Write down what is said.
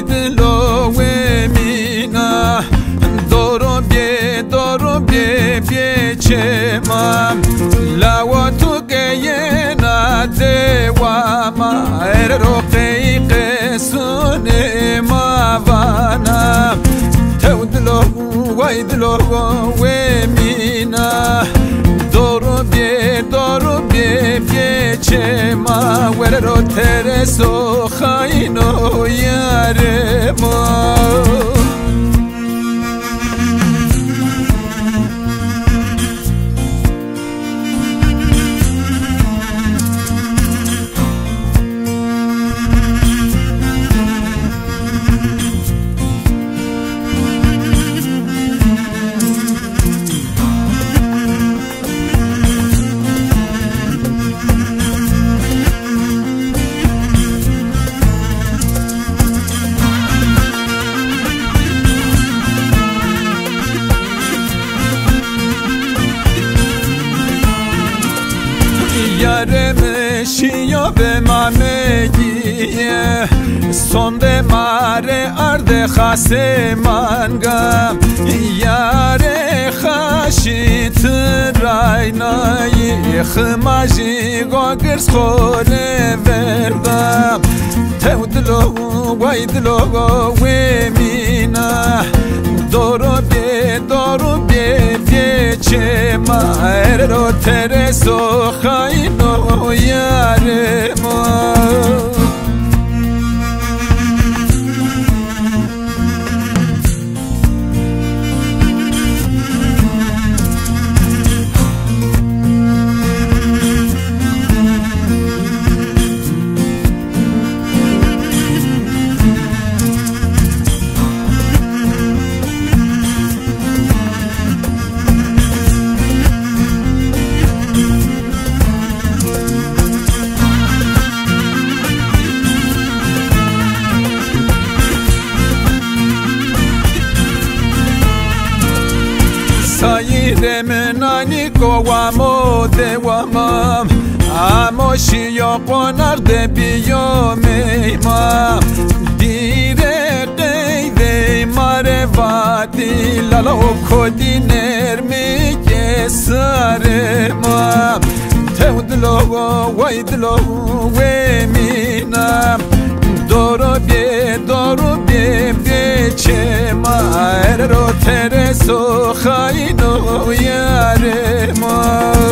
دلو مینا دورو بie چما لاو تو که ندوا ما رو قیقسون ما وانا تو دلو وای دلو و مینا دورو بie چما ور رو ترسو خاینو یاره ما شیا به مامگیه سونده ماره ارد خاسه منگم یاره خاشیت راینایی خماجی گاگرس خوره وردم تو دلو وای دلو و مینا دورو بie چما رو ترسو خاینو یاره ما منانی کوامو دوامم اما شیا قناق ده بیام ایمام دیره قیده ماره وادی لالا کدی نرمی که سر ما تو دلو وای دلو و مینم دورو بie چما رو ترسو خاینو یاره ما